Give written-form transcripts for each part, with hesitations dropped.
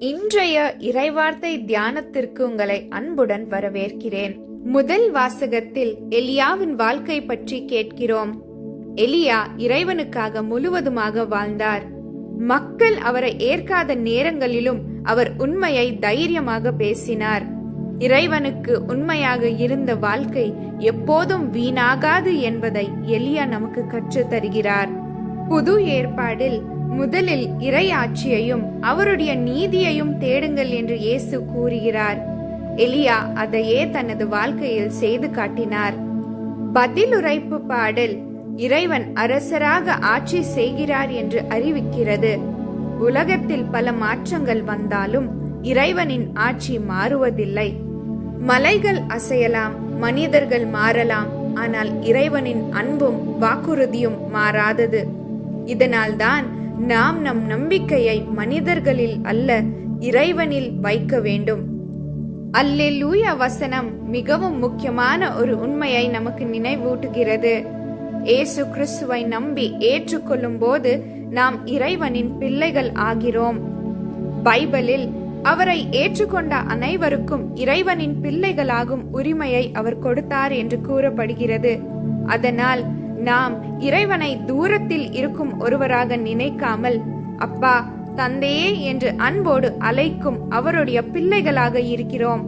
இன்றைய இறைவார்த்தை தியானத்திற்கு உங்களை அன்புடன் வரவேற்கிறேன். முதல் வாசகத்தில் எலியாவின் வாழ்க்கை பற்றி கேட்கிறோம். எலியா இறைவனுக்காக முழுவதுமாக வாழ்ந்தார். மக்கள் அவரை ஏற்காத நேரங்களிலும் அவர் உண்மையை தைரியமாக பேசினார். இறைவனுக்கு உண்மையாக இருந்த வாழ்க்கை எப்போதும் வீணாகாது என்பதை எலியா நமக்கு கற்றுத் தருகிறார். புது ஏற்பாடில் முதலில் இறை ஆட்சியையும் அவருடைய நீதியையும் தேடுங்கள் என்று இயேசு கூறுகிறார். எலியா அதையே தனது வாழ்க்கையில் செய்து காட்டினார். பதிலுரைப்பு பாடல் இறைவன் அரசராக ஆட்சி செய்கிறார் என்று அறிவிக்கிறது. உலகத்தில் பல மாற்றங்கள் வந்தாலும் இறைவனின் ஆட்சி மாறுவதில்லை. மலைகள் அசையலாம், மனிதர்கள் மாறலாம், ஆனால் இறைவனின் அன்பும் வாக்குறுதியும் மாறாதது. இதனால்தான் நாம் நம் நம்பிக்கையை மனிதர்களில் அல்ல, இறைவனில் வைக்க வேண்டும். அல்லேலூயா வசனம் மிகவும் முக்கியமான ஒரு உண்மையை நமக்கு நினைவூட்டுகிறது. இயேசு கிறிஸ்துவை நம்பி ஏற்றுக்கொள்ளும் போது நாம் இறைவனின் பிள்ளைகள் ஆகிறோம். பைபிளில் அவரை ஏற்றுக்கொண்ட அனைவருக்கும் இறைவனின் பிள்ளைகளாகும் உரிமையை அவர் கொடுத்தார் என்று கூறப்படுகிறது. அதனால் நாம் இறைவனை தூரத்தில் இருக்கும் ஒருவராக நினைக்காமல் அப்பா, தந்தையே என்று அன்போடு அழைக்கும் அவருடைய பிள்ளைகளாக இருக்கிறோம்.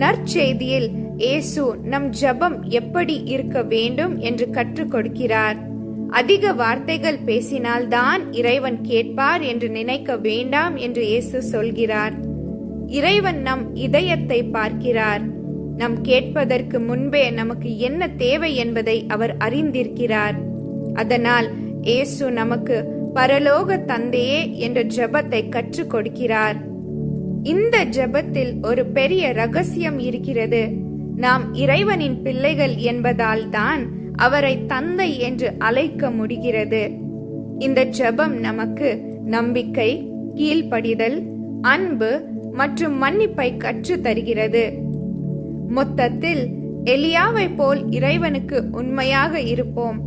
நற்செய்தியில் இயேசு நம் ஜெபம் எப்படி இருக்க வேண்டும் என்று கற்றுக் கொடுக்கிறார். அதிக வார்த்தைகள் பேசினால்தான் இறைவன் கேட்பார் என்று நினைக்க வேண்டாம் என்று இயேசு சொல்கிறார். இறைவன் நம் இதயத்தை பார்க்கிறார். நாம் கேட்பதற்கு முன்பே நமக்கு என்ன தேவை என்பதை அவர் அறிந்திருக்கிறார். அதனால் இயேசு நமக்கு பரலோக தந்தையே என்ற ஜெபத்தை கற்றுக் கொடுக்கிறார். இந்த ஜெபத்தில் ஒரு பெரிய ரகசியம் இருக்கிறது. நாம் இறைவனின் பிள்ளைகள் என்பதால் தான் அவரை தந்தை என்று அழைக்க முடிகிறது. இந்த ஜெபம் நமக்கு நம்பிக்கை, கீழ்ப்படிதல், அன்பு மற்றும் மன்னிப்பை கற்று தருகிறது. மொத்தத்தில் எலியாவை போல் இறைவனுக்கு உண்மையாக இருப்போம்.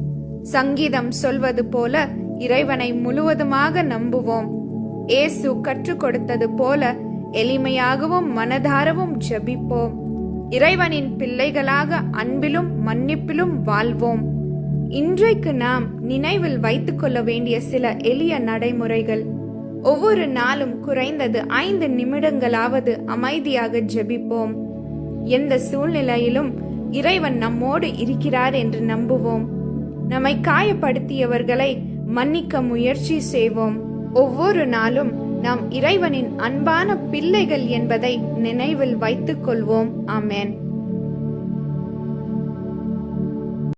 சங்கீதம் சொல்வது போல இறைவனை முழுவதுமாக நம்புவோம். இயேசு கற்றுக் கொடுத்தது போல எளிமையாகவும் மனதாரவும் ஜெபிப்போம். இறைவனின் பிள்ளைகளாக அன்பிலும் மன்னிப்பிலும் வாழ்வோம். இன்றைக்கு நாம் நினைவில் வைத்துக் கொள்ள வேண்டிய சில எளிய நடைமுறைகள். ஒவ்வொரு நாளும் குறைந்தது 5 நிமிடங்களாவது அமைதியாக ஜெபிப்போம். எந்த சூழ்நிலையிலும் இறைவன் நம்மோடு இருக்கிறார் என்று நம்புவோம். நம்மை காயப்படுத்தியவர்களை மன்னிக்க முயற்சி செய்வோம். ஒவ்வொரு நாளும் நாம் இறைவனின் அன்பான பிள்ளைகள் என்பதை நினைவில் வைத்துக் கொள்வோம். ஆமென்.